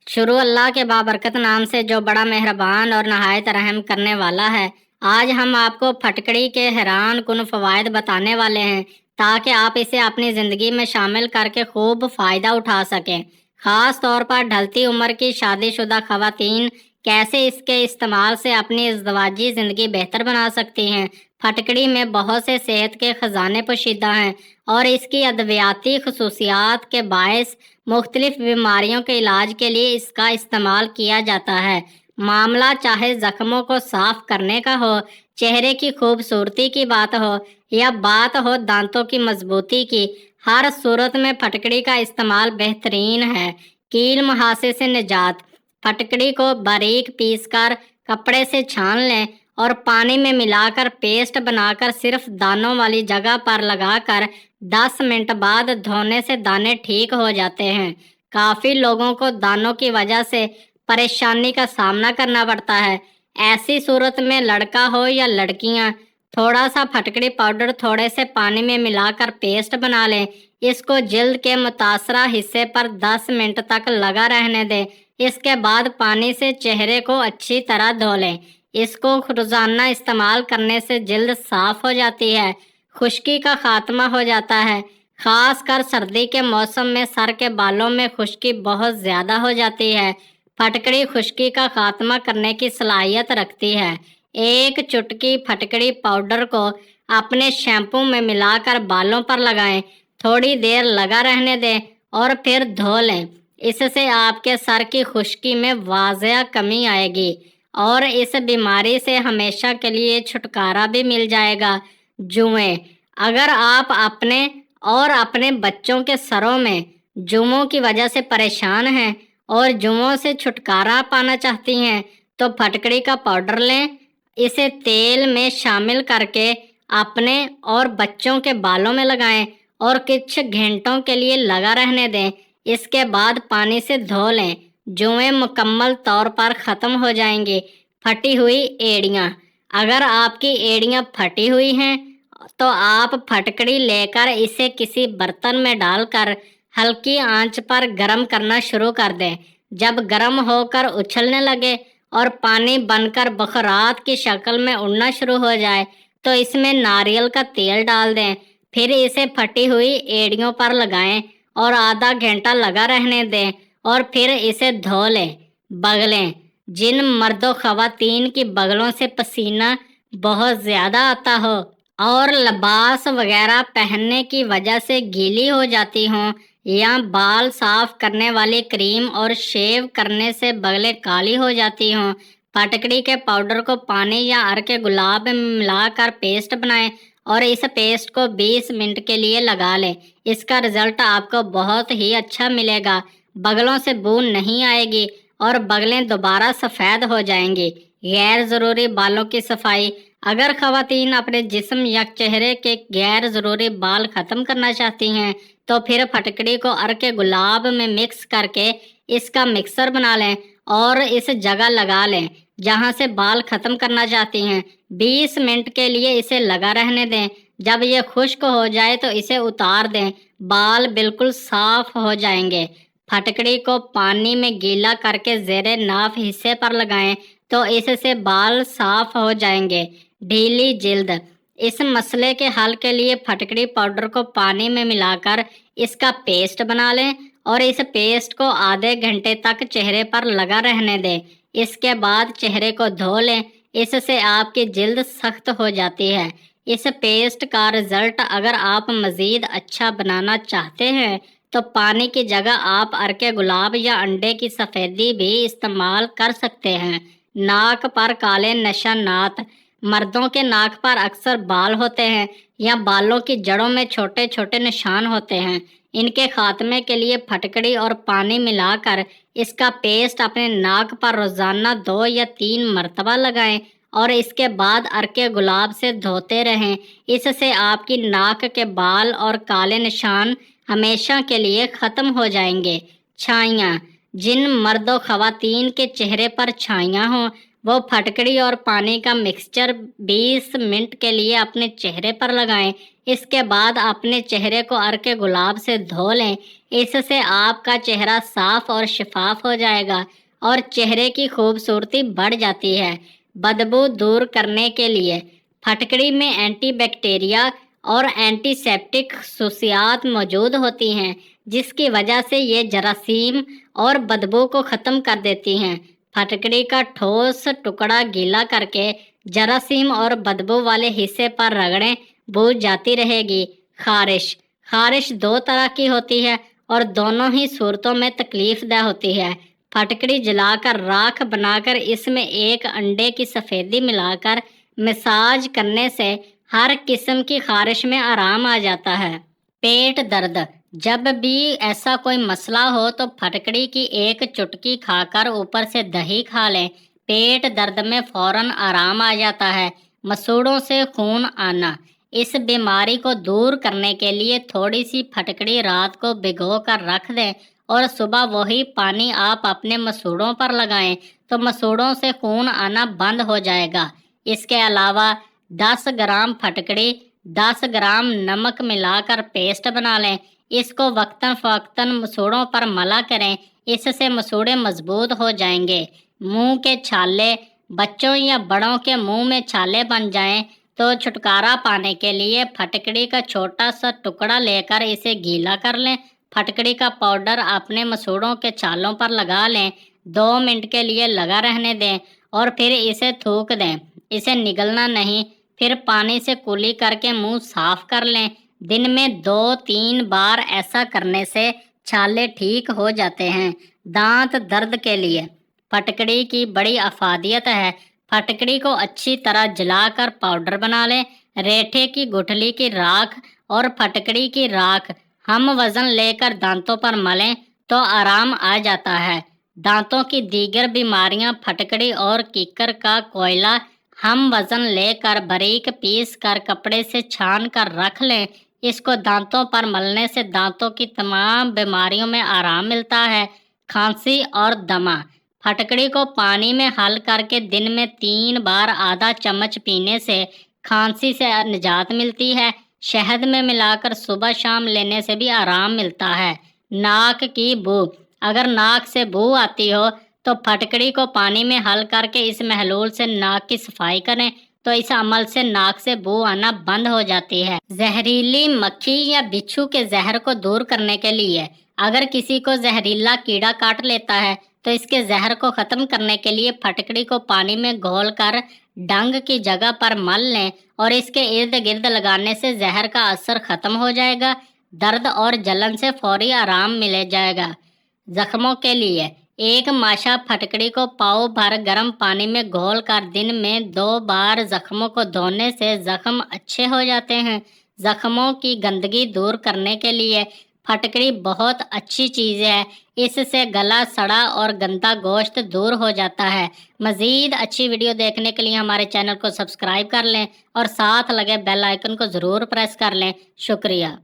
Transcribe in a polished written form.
शुरू अल्लाह के बाबरकत नाम से जो बड़ा मेहरबान और नहायत रहम करने वाला है। आज हम आपको फटकड़ी के हैरान कुन फ़वाइद बताने वाले हैं ताकि आप इसे अपनी ज़िंदगी में शामिल करके खूब फ़ायदा उठा सकें। ख़ास तौर पर ढलती उम्र की शादीशुदा ख़वातीन कैसे इसके इस्तेमाल से अपनी इज़दवाजी ज़िंदगी बेहतर बना सकती हैं। फटकड़ी में बहुत से सेहत के ख़जाने पोशीदा हैं और इसकी अद्वियाती खसूसियात के बायस मुख्तलिफ बीमारियों के इलाज के लिए इसका इस्तेमाल किया जाता है। मामला चाहे ज़ख्मों को साफ करने का हो, चेहरे की खूबसूरती की बात हो या बात हो दांतों की मजबूती की, हर सूरत में फटकड़ी का इस्तेमाल बेहतरीन है। कील मुहासे से निजात। फटकड़ी को बारीक पीसकर कपड़े से छान लें और पानी में मिलाकर पेस्ट बनाकर सिर्फ दानों वाली जगह पर लगाकर 10 मिनट बाद धोने से दाने ठीक हो जाते हैं। काफ़ी लोगों को दानों की वजह से परेशानी का सामना करना पड़ता है। ऐसी सूरत में लड़का हो या लड़कियां, थोड़ा सा फटकड़ी पाउडर थोड़े से पानी में मिलाकर पेस्ट बना लें। इसको जिल्द के मुतासरा हिस्से पर 10 मिनट तक लगा रहने दें। इसके बाद पानी से चेहरे को अच्छी तरह धो लें। इसको रोज़ाना इस्तेमाल करने से जिल्द साफ हो जाती है, खुश्की का खात्मा हो जाता है। खास कर सर्दी के मौसम में सर के बालों में खुश्की बहुत ज़्यादा हो जाती है। फटकड़ी खुश्की का खात्मा करने की सलाहियत रखती है। एक चुटकी फटकड़ी पाउडर को अपने शैम्पू में मिलाकर बालों पर लगाएं, थोड़ी देर लगा रहने दें और फिर धो लें। इससे आपके सर की खुश्की में वाज़ह कमी आएगी और इस बीमारी से हमेशा के लिए छुटकारा भी मिल जाएगा। जुएं। अगर आप अपने और अपने बच्चों के सरों में जुओं की वजह से परेशान हैं और जुओं से छुटकारा पाना चाहती हैं तो फटकड़ी का पाउडर लें। इसे तेल में शामिल करके अपने और बच्चों के बालों में लगाएं और कुछ घंटों के लिए लगा रहने दें। इसके बाद पानी से धो लें। जुएं मुकम्मल तौर पर ख़त्म हो जाएंगी। फटी हुई एड़ियाँ। अगर आपकी एड़ियाँ फटी हुई हैं तो आप फटकड़ी लेकर इसे किसी बर्तन में डालकर हल्की आंच पर गर्म करना शुरू कर दें। जब गर्म होकर उछलने लगे और पानी बनकर बखरात की शक्ल में उड़ना शुरू हो जाए तो इसमें नारियल का तेल डाल दें। फिर इसे फटी हुई एड़ियों पर लगाएं और आधा घंटा लगा रहने दें और फिर इसे धो लें। बगलें। जिन मर्दों ख़वातीन की बगलों से पसीना बहुत ज़्यादा आता हो और लिबास वगैरह पहनने की वजह से गीली हो जाती हों या बाल साफ करने वाली क्रीम और शेव करने से बगलें काली हो जाती हों, फटकड़ी के पाउडर को पानी या अर्क गुलाब में मिलाकर पेस्ट बनाएं और इस पेस्ट को 20 मिनट के लिए लगा लें। इसका रिजल्ट आपको बहुत ही अच्छा मिलेगा। बगलों से बू नहीं आएगी और बगलें दोबारा सफ़ेद हो जाएंगी। गैर ज़रूरी बालों की सफाई। अगर ख़वातीन अपने जिस्म या चेहरे के गैर ज़रूरी बाल ख़त्म करना चाहती हैं तो फिर फटकड़ी को अर्क गुलाब में मिक्स करके इसका मिक्सर बना लें और इस जगह लगा लें जहां से बाल ख़त्म करना चाहती हैं। 20 मिनट के लिए इसे लगा रहने दें। जब ये खुश्क हो जाए तो इसे उतार दें। बाल बिल्कुल साफ हो जाएंगे। फटकड़ी को पानी में गीला करके ज़ेरे नाफ हिस्से पर लगाएं तो इससे बाल साफ हो जाएंगे। ढीली जिल्द। इस मसले के हल के लिए फटकड़ी पाउडर को पानी में मिलाकर इसका पेस्ट बना लें और इस पेस्ट को आधे घंटे तक चेहरे पर लगा रहने दें। इसके बाद चेहरे को धो लें। इससे आपकी जिल्द सख्त हो जाती है। इस पेस्ट का रिजल्ट अगर आप मज़ीद अच्छा बनाना चाहते हैं तो पानी की जगह आप अर्क गुलाब या अंडे की सफ़ेदी भी इस्तेमाल कर सकते हैं। नाक पर काले निशानात। मर्दों के नाक पर अक्सर बाल होते हैं या बालों की जड़ों में छोटे छोटे निशान होते हैं। इनके खात्मे के लिए फटकड़ी और पानी मिलाकर इसका पेस्ट अपने नाक पर रोज़ाना 2 या 3 मरतबा लगाएं और इसके बाद अर्क गुलाब से धोते रहें। इससे आपकी नाक के बाल और काले निशान हमेशा के लिए ख़त्म हो जाएंगे। छाइयाँ। जिन मर्दों ख़वातीन के चेहरे पर छाइयाँ हों वो फटकड़ी और पानी का मिक्सचर 20 मिनट के लिए अपने चेहरे पर लगाएं। इसके बाद अपने चेहरे को अर्क गुलाब से धो लें। इससे आपका चेहरा साफ और शफाफ हो जाएगा और चेहरे की खूबसूरती बढ़ जाती है। बदबू दूर करने के लिए फटकड़ी में एंटीबैक्टीरिया और एंटीसेप्टिक खसूसियात मौजूद होती हैं, जिसकी वजह से ये जरासीम और बदबू को ख़त्म कर देती हैं। फटकड़ी का ठोस टुकड़ा गीला करके जरासीम और बदबू वाले हिस्से पर रगड़ें, बू जाती रहेगी। खारिश खारिश दो तरह की होती है और दोनों ही सूरतों में तकलीफदेह होती है। फटकड़ी जलाकर राख बनाकर इसमें एक अंडे की सफ़ेदी मिलाकर मसाज करने से हर किस्म की खारिश में आराम आ जाता है। पेट दर्द जब भी ऐसा कोई मसला हो तो फटकड़ी की एक चुटकी खाकर ऊपर से दही खा लें। पेट दर्द में फौरन आराम आ जाता है। मसूड़ों से खून आना इस बीमारी को दूर करने के लिए थोड़ी सी फटकड़ी रात को भिगो कर रख दें और सुबह वही पानी आप अपने मसूड़ों पर लगाएं तो मसूड़ों से खून आना बंद हो जाएगा। इसके अलावा 10 ग्राम फटकड़ी 10 ग्राम नमक मिलाकर पेस्ट बना लें। इसको वक्तन फ़वक्तन मसूड़ों पर मला करें, इससे मसूड़े मजबूत हो जाएंगे। मुंह के छाले बच्चों या बड़ों के मुंह में छाले बन जाएं तो छुटकारा पाने के लिए फटकड़ी का छोटा सा टुकड़ा लेकर इसे गीला कर लें। फटकड़ी का पाउडर अपने मसूड़ों के छालों पर लगा लें, 2 मिनट के लिए लगा रहने दें और फिर इसे थूक दें। इसे निगलना नहीं, फिर पानी से कुली करके मुंह साफ कर लें। दिन में 2-3 बार ऐसा करने से छाले ठीक हो जाते हैं। दांत दर्द के लिए फटकड़ी की बड़ी अफादियत है। फटकड़ी को अच्छी तरह जलाकर पाउडर बना लें। रेठे की गुठली की राख और फटकड़ी की राख हम वज़न लेकर दांतों पर मलें तो आराम आ जाता है। दांतों की दीगर बीमारियां फटकड़ी और कीकर का कोयला हम वज़न लेकर बारीक पीस कर कपड़े से छान कर रख लें। इसको दांतों पर मलने से दांतों की तमाम बीमारियों में आराम मिलता है। खांसी और दमा फटकड़ी को पानी में हल करके दिन में 3 बार आधा चम्मच पीने से खांसी से निजात मिलती है। शहद में मिलाकर सुबह शाम लेने से भी आराम मिलता है। नाक की बू अगर नाक से बू आती हो तो फटकड़ी को पानी में हल करके इस महलूल से नाक की सफाई करें तो इस अमल से नाक से बू आना बंद हो जाती है। जहरीली मक्खी या बिच्छू के जहर को दूर करने के लिए अगर किसी को जहरीला कीड़ा काट लेता है तो इसके जहर को ख़त्म करने के लिए फटकड़ी को पानी में घोलकर डंग की जगह पर मल लें और इसके इर्द गिर्द लगाने से जहर का असर ख़त्म हो जाएगा। दर्द और जलन से फौरी आराम मिल जाएगा। जख्मों के लिए एक माशा फटकड़ी को पाव भर गर्म पानी में घोल कर दिन में 2 बार जख्मों को धोने से जख्म अच्छे हो जाते हैं। जख्मों की गंदगी दूर करने के लिए फटकड़ी बहुत अच्छी चीज़ है। इससे गला सड़ा और गंदा गोश्त दूर हो जाता है। मज़ीद अच्छी वीडियो देखने के लिए हमारे चैनल को सब्सक्राइब कर लें और साथ लगे बेल आइकन को ज़रूर प्रेस कर लें। शुक्रिया।